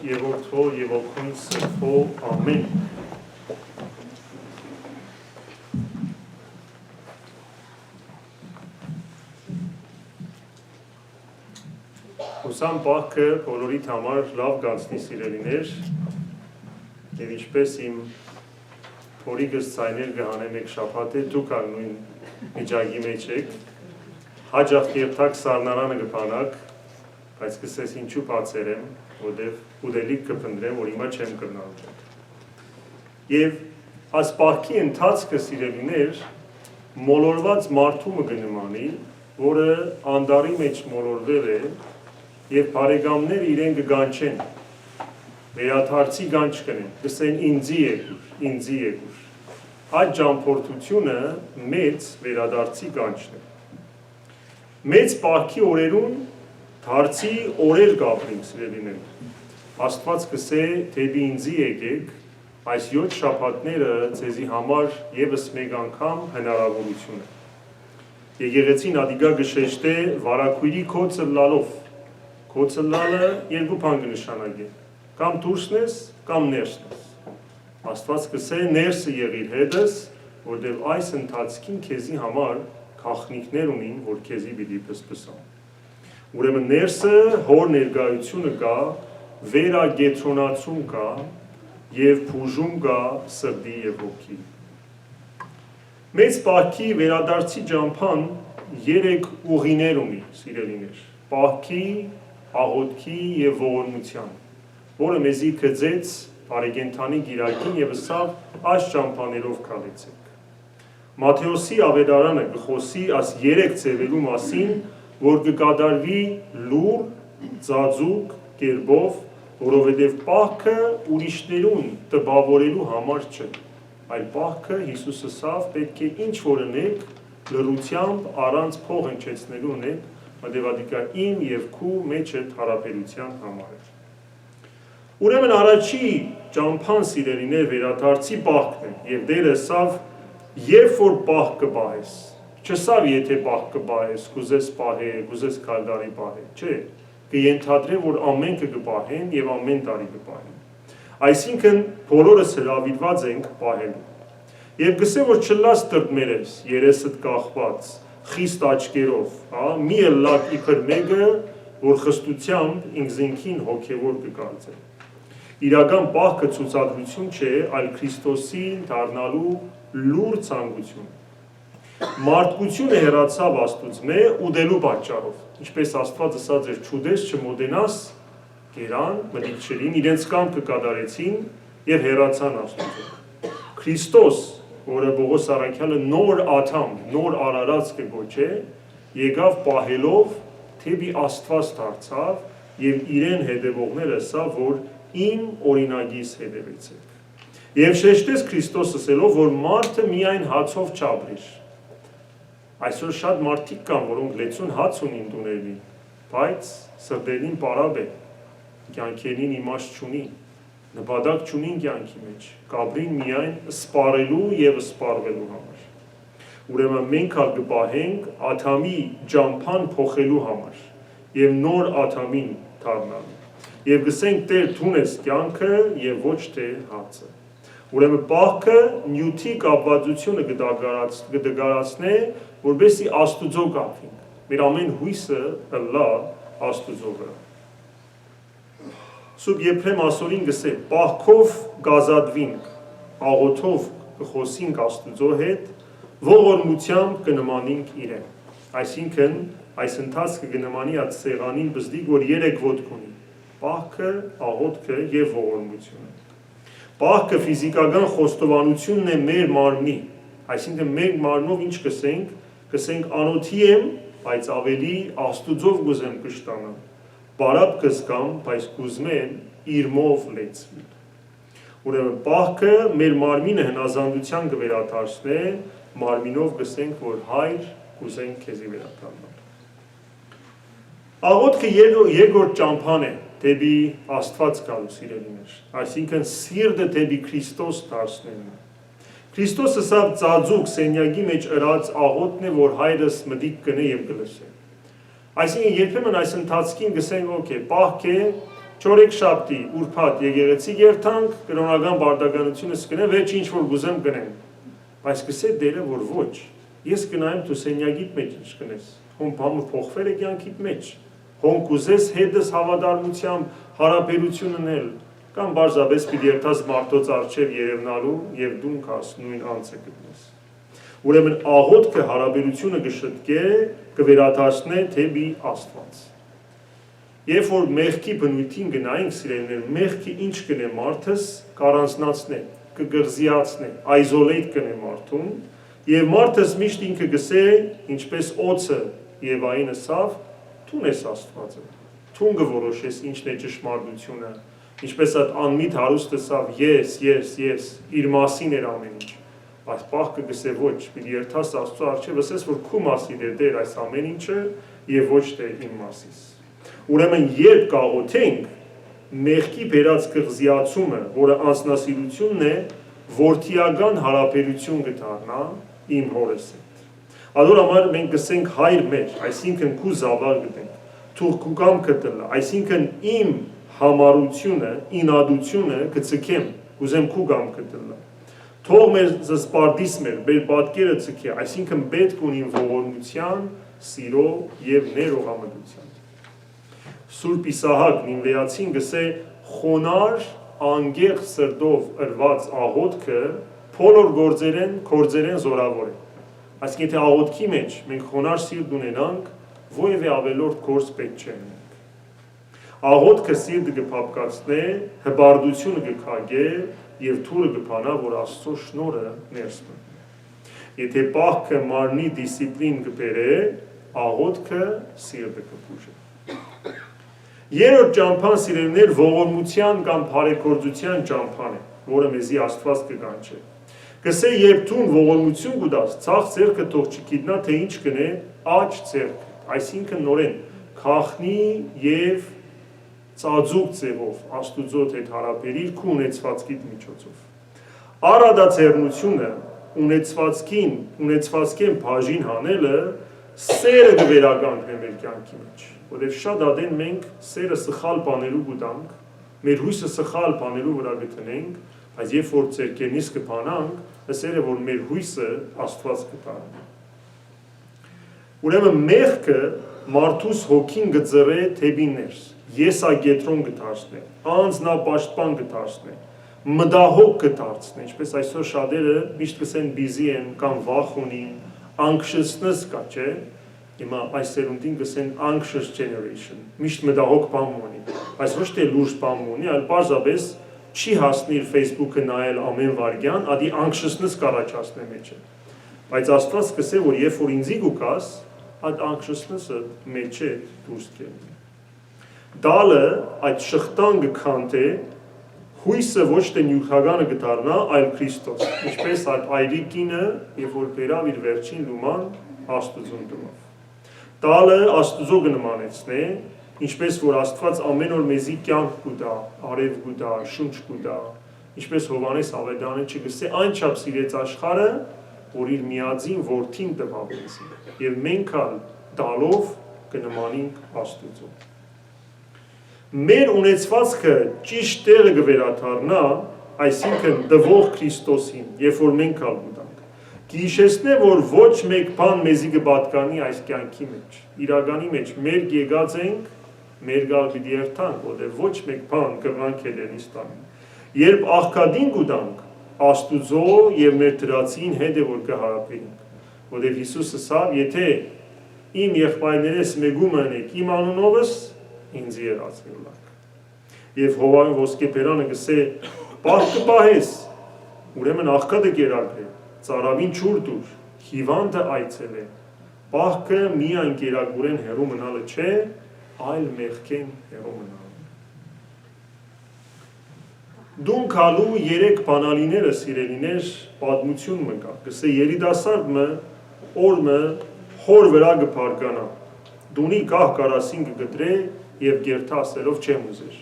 եւ Որդու եւ Ոգուն Սրբո ամեն։ Հուսամ պահքը բոլորիդ համար լավ գանցնի սիրելիներ եւ ինչպես իմ փորիկս ցայներ գհանեմ եք շաբաթը դուք ալ նույն միջագի մեջ եք հաջող երթակ սառնարանը կփանակ բայց կսես ինչու բացեր եմ որտեվ ուդելիք կփնտրեմ որ հիմա չեմ կրնալու եւ այս պահքի ընթացքը սիրելիներ մոլորված մարդու մը կնմանի որը անդարի մեջ մոլորվել է եւ բարեկամներ իրեն կգանչեն վերաթարցի գանչ կնեն կսեն ինձի եկուր այդ ճամփորդությունը մեծ վերադարձի գանչն է մեծ պահքի օրերուն դարձի օրեր կապրին սիրելիներ Աստված կսե թեպի ինձի եկեք այս 7 շաբաթները ձեզի համար եւս մեկ անգամ հնարավորություն է եկեղեցին ադիգա գշեշտե վարակույրի կոծը լալով Կոծը լալը երկու բան կնշանակի կամ դուրսն ես կամ ներսն ես Աստված կսե ներսը եղիր հետս որտեղ այս ընթացքին քեզի համար քախնիկներ ունին որ քեզի պիտի պսպսան ուրեմն ներսը հոր ներկայությունը կա վերագետրոնացում կա եւ բուժում կա սրտի եւ հոգի մեծ պահքի վերադարձի ջամփան 3 ուղիներ ունի սիրելիներ պահքի աղոթքի եւ ողորմության որը մեզի գծեց բարեկենթանի գիրակին եւ սավ այս ճամփաներով կալեցեք Մատթեոսի ավետարանը գխոսի այս 3 ձևերու մասին որ կկատարվի լուր ծածուկ կերպով որովհետեւ պահքը ուրիշներուն տպավորելու համար չէ այլ պահքը Հիսուսը սավ պետք է ինչ որ ունեք լրությամբ առանց փող հնչեցնելու ունեք Մատեվադիկա իմ եւ քու մեջ է հարաբերության համար է Ուրեմն առաջի ճամփան սիրելիներ վերադարձի պահքն է եւ դերը սավ երբ որ պահ կպահես չսավ եթե պահ կպահես կուզես պահե կուզես քալդարի պահե չէ կենթադրեմ որ ամենքը կպահեն եւ ամեն տարի կպահեն այսինքն բոլորս հրավիրված ենք պահելու եւ գսե որ չլաս տրտմերես երեսդ կախված խիստ աչքերով, մի լակ իբր մեկը, որ խստությամբ ինքզինքին հոգևոր կկարծե։ Իրական պահքը ցուցադրություն չէ, այլ Քրիստոսին դառնալու լուր ցանկություն։ Մարդկությունը հեռացավ Աստծուց ուդելու պատճառով, ինչպես Աստված ասած էր չուդես չմոտենաս, գերան, մտիքներին իրենց կամքը կատարեցին եւ հեռացան Աստծուց։ Քրիստոս որը Բողոս Առաքյալը նոր աթամ, նոր արարած կգոչե, եկավ պահելով, թեպի Աստված դարձավ եւ իրեն հետևողները ասա, որ իմ օրինագիս հետևեցեք։ Եվ շեշտեց Քրիստոս ասելով, որ մարդը միայն հացով չապրիր։ Այսօր շատ մարդիկ կան, որոնք լեցուն հաց ունին տուների, բայց սրտերին պարապ է, կյանքերին իմաստ չունի։ Նպատակ չունին կյանքի մեջ, կապրին միայն սպարելու եւ սպարվելու համար։ Ուրեմն մենք ալ կպահենք աթամի ջամփան փոխելու համար եւ նոր աթամին դառնալու։ Եվ գսենք Տեր դուն ես կյանքը եւ ոչ թե հացը։ Ուրեմն պահքը նյութի կապվածությունը կդգարացնե, որբեսի Աստուծո կապվենք։ Մեր ամեն հույսը լա Աստուծո վրա։ Սուրբ Եփրեմ ասորին գսե պահքով գազադվինք աղոթով կխոսինք Աստուծո հետ ողորմությամբ կնմանինք իրեն այսինքն այս ընթացքը կնմանի այդ սեղանին բզդիկ որ 3 ոտք ունի պահքը աղոթքը եւ ողորմությունը պահքը ֆիզիկական խոստովանությունն է մեր մարմնի այսինքն մեր մարմնով ինչ կսենք անոթի եմ բայց ավելի Աստուծով գուզեմ կշտանամ Բարապ կզգամ, բայց կուզմեն իրմով լեցվի։ Ուրեմն պահքը մեր մարմինը հնազանդության կվերադարձնե, մարմինով գսենք, որ հայր կուզենք քեզի վերադառնալ։ Աղոթքը երկրորդ ճամփան է, դեպի Աստված գալու սիրելիներ, այսինքն սիրտը դեպի Քրիստոս դարձնելն է։ Քրիստոսը սա ծածուկ սենյակի մեջ ըրած աղոթն է, որ հայրս մտիկ կնե եւ կլսե։ Այսինքն երբեմն այս ընթացքին գսենք օքեյ, պահք է, չորեքշաբթի, ուրբաթ եկեղեցի երթանք, կրոնական բարդականությունը սկնե, վերջ ինչ որ գուզեմ կնեմ։ Բայց կսե դերը, որ ոչ, ես կնայեմ դու սենյակիդ մեջ ինչ կնես, հոն բամը փոխվել է կյանքիդ մեջ, հոն կուզես հետս հավատարմությամբ հարաբերությունն էլ, կամ բարձաբես պիտի երթաս մարդոց առջև երևնալու և դուն կաս նույն անձը գտնես։ Ուրեմն աղոթքը հարաբերությունը կշտկե, կվերադարձնե թեպի Աստված։ Երբ որ մեղքի բնույթին գնայինք սիրելիներ, մեղքը ինչ կնե մարդս կառանձնացնե, կգղզիացնե, isolate կնե մարդուն, եւ մարդս միշտ ինքը գսե, ինչպես օծը Եվային ասավ, թուն ես Աստվածը, թուն կորոշես ինչն է ճշմարտությունը, ինչպես այդ անմիտ հարուստը ասավ, ես, իր մասին էր ամեն ինչ, բայց պահքը գսե ոչ, պիտի երթաս Աստծո առջև, ասես որ քու մասին է դեր այս ամեն ինչը եւ ոչ թե իմ մասիս։ Ուրեմն երբ կաղոթենք, մեղքի բերած կղզիացումը, որը անձնասիրությունն է, որդիական հարաբերություն կդառնա իմ հորս հետ։ Ադոր համար մենք կսենք հայր մեր, այսինքն քու զավակ գտենք, թող քու կամքը տլա, այսինքն իմ համառությունը, ինադությունը կցկեմ, ուզեմ քու կամքը տլա։ Թող մեր զսպարտիս մեր պատկերը ցկի, այսինքն պետք ունին ողորմության, սիրո եւ ներողամտության։ Սուրբ Իսահակ Նինվեացին գսե խոնար անգեղ սրտով ըրված աղոթքը բոլոր գործերեն զորավոր է։ Այսինքն եթե աղոթքի մեջ մենք խոնար սիրտ ունենանք, որևէ ավելորդ գործ պետք չէ։ Աղոթքը սիրտը կփափկացնե, հբարդությունը կքագե եւ թուրը կփանա, որ Աստծո շնորհը ներս մտնի։ Եթե պահքը մարմնի դիսցիպլին կբերե, աղոթքը սիրտը կփուժի։ Երրորդ ճամփան սիրելիներ ողորմության կամ բարեգործության ճամփան է, որը մեզի Աստված կկանչի։ Կսե երբ դու ողորմություն կուտաս, ցախ ձեռքը թող չգիտնա թե ինչ կնե, աջ ձեռքը, այսինքն նորեն քախնի եւ ծածուկ ձևով Աստուծո հետ հարաբերիր քու ունեցվածքիդ միջոցով։ Արադացերնությունը ունեցվածքին բաժին հանելը սերը կվերականգնի մեր կյանքի մեջ, որովհետև շատ ադեն մենք սերը սխալ բաներու կուտանք, մեր հույսը սխալ բաներու վրա գտնենք, բայց երբ որ ձերքերնից կփանանք, սերը որ մեր հույսը Աստված կտա։ Ուրեմն մեղքը մարդուս հոգին գծրե թեպի ներս, եսագետրոն կդարձնե, անձնապաշտպան կդարձնե, մտահոգ կդարձնե, ինչպես այսօր շատերը միշտ կսեն բիզի են կամ վախ ունին, anxiousness կա, չէ՞։ Հիմա այս սերունդին կսեն anxious generation, միշտ մտահոգ բան ունի, բայց ոչ թե լուրջ բան ունի, այլ պարզապես չի հասնի իր Facebook-ը նայել ամեն վարքյան, ադի anxiousness կառաջացնե մեջը։ Բայց Աստված կսե, որ երբ որ ինձի գուկաս, այդ anxiousness-ը մեջը դուրս կելնի։ Դալը այդ շղթան կքանթե, հույսը ոչ թե նյութականը կդառնա, այլ Քրիստոս, ինչպես այդ այրի կինը, երբ որ բերավ իր վերջին լուման Աստուծուն դիմավ։ Տալը Աստուծո կնմանեցնե, ինչպես որ Աստված ամեն օր մեզի կյանք կուտա, արև կուտա, շունչ կուտա, ինչպես Հովհաննես Ավետարանը չգսե, այնչափ սիրեց աշխարհը, որ իր միածին որդին տվավ մեզի, եւ մենք տալով կնմանենք Աստուծո։ Մեր ունեցվածքը ճիշտ տեղը կվերադառնա, այսինքն տվող Քրիստոսին, երբ որ մենք կուտանք։ Կհիշեցնե, որ ոչ մեկ բան մեզի կպատկանի այս կյանքի մեջ, իրականի մեջ մեր եկած ենք, մեր գալ պիտի երթանք, որտեղ ոչ մեկ բան կվանք ելենից տանք։ Երբ աղքատին կուտանք, Աստուծո եւ մեր դրացին հետ է որ կհարաբերենք, որտեղ Հիսուսը ասավ, եթե իմ եղբայրներս մեկում անեք իմ անունովս, ինձ երացնելակ։ Եվ Հովհան ոսկեբերանը գսե, պահ կպահես, ուրեմն աղքատը կերակրե, ծարավին չուր դուր, հիվանդը այցել է, պահքը միայն կերակուրեն հեռու մնալը չէ, այլ մեղքեն հեռու մնալը։ Դուն կալու երեք բանալիները սիրելիներ պատմություն մկա, գսե երիտասարդը օրը հոր վրա կփարկանա, դունի կահ կարասին կգտրե և գերթա ասելով չեմ ուզեր։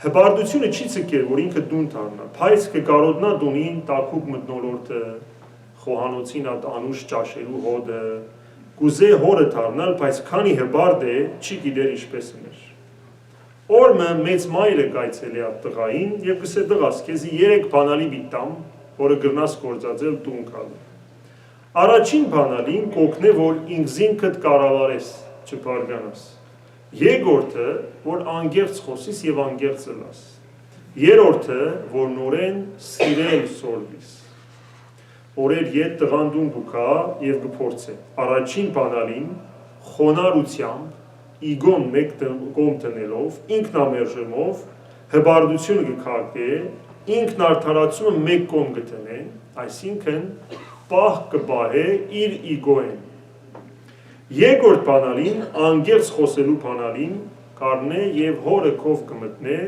Հպարտությունը չի ցկեր, որ ինքը դուն դառնա, բայց կկարոտնա դունին տաքուկ մթնոլորտը, խոհանոցին այդ անուշ ճաշերու հոդը, կուզե հորը դառնալ, բայց քանի հպարտ է, չի գիտեր ինչպես ուներ։ Օրը մեծ մայրը կայցելի այդ տղային և կսե տղաս, քեզի 3 բանալի բիտամ, որը գրնաս գործածել տուն կալու։ Առաջին բանալին կօգնե, որ ինքզինքդ կառավարես, չբարգանաս։ Երկրորդը, որ անգերց խոսիս և անգերց լաս։ Երրորդը, որ նորեն սիրել սորվիս։ Օրեր ետ տղան դուն կուքա և կփորձե։ Առաջին բանալին խոնարհությամբ իգոն մեկ կողմ տնելով, ինքնամերժումով, հբարդությունը կքարտե, ինքնարդարացումը մեկ կողմ կտնե, այսինքն պահ կբահե իր իգոեն։ Երկրորդ բանալին, անգերց խոսելու բանալին, կառնե և հորը քով կմտնե,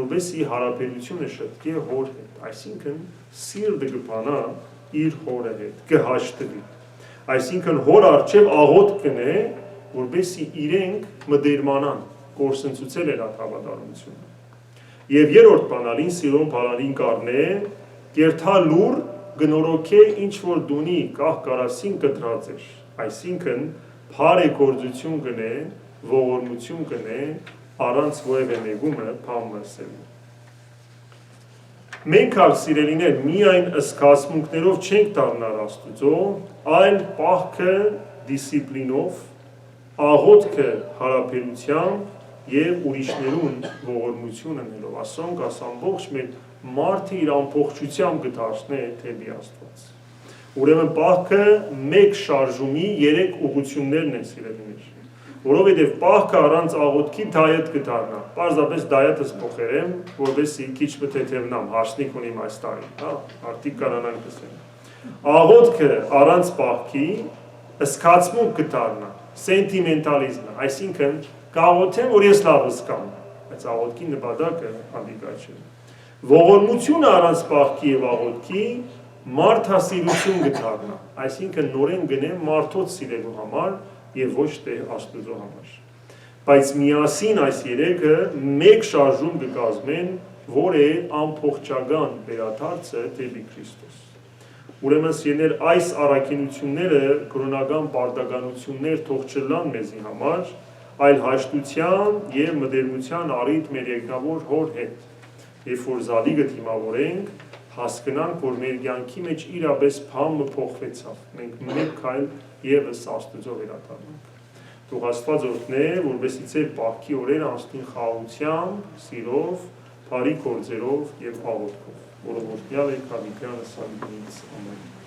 որպեսզի հարաբերությունը շտկե հոր հետ, այսինքն սիրտը կբանա իր հորը հետ, կհաշտվի։ Այսինքն հոր առջև աղոթք կնե, որպեսզի իրենք մտերմանան, կորսնցուցել էր այդ հավատարմությունը։ Եվ երրորդ բանալին սիրուն բանալին կառնե, կերթա լուր գնորոքե ինչ որ դունի կահ կարասին կտրած էր, այսինքն բարեգործություն կնե, ողորմություն կնե, առանց որևէ մեկումը բան մրսելու։ Մենք ալ սիրելիներ միայն զգացմունքներով չենք դառնալ Աստուծո, այլ պահքը դիսցիպլինով, աղոթքը հարաբերությամբ և ուրիշներուն ողորմություն ընելով, ասոնք ամբողջ մեր մարդը իր ամբողջությամբ կդարձնե դեպի Աստված։ Ուրեմն պահքը մեկ շարժումի 3 ուղղություններն են սիրելիներ, որովհետև պահքը առանց աղոթքի դայետ կդառնա, պարզապես դայետս փոխերեմ, որովհետեւ քիչ մթեթևնամ, հարսնիկ ունիմ այս տարի, արդիկ կանանան կսեն։ Աղոթքը առանց պահքի զգացմունք կդառնա, սենտիմենտալիզմը, այսինքն կաղոթեմ, որ ես լավ զգամ, բայց աղոթքի նպատակը անդիկա չէ։ Ողորմությունը առանց պահքի եւ աղոթքի մարդասիրություն կդառնա, այսինքն նորեն գնեմ մարդոց սիրելու համար եւ ոչ թե Աստծո համար։ Բայց միասին այս երեքը մեկ շարժում կկազմեն, որ է ամբողջական վերադարձը դեպի Քրիստոս։ Ուրեմն սիրներ այս առաքինությունները կրոնական պարտականություններ թող չլան մեզի համար, այլ հաշտության եւ մտերմության առիթ մեր երկնավոր հոր հետ, երբ որ զալիգը դիմավորենք, հասկանանք, որ մեր կյանքի մեջ իրապես բամը փոխվեցավ, մենք մեկ քայլ եւս Աստծո վերադառնանք։ Թող Աստված օրհնե, որպեսզի ձեր պահքի օրերը անցնին խաղաղությամբ, սիրով, բարի գործերով եւ աղոթքով, որով օրհնյալ եք հավիտյան սալիգից, ամեն։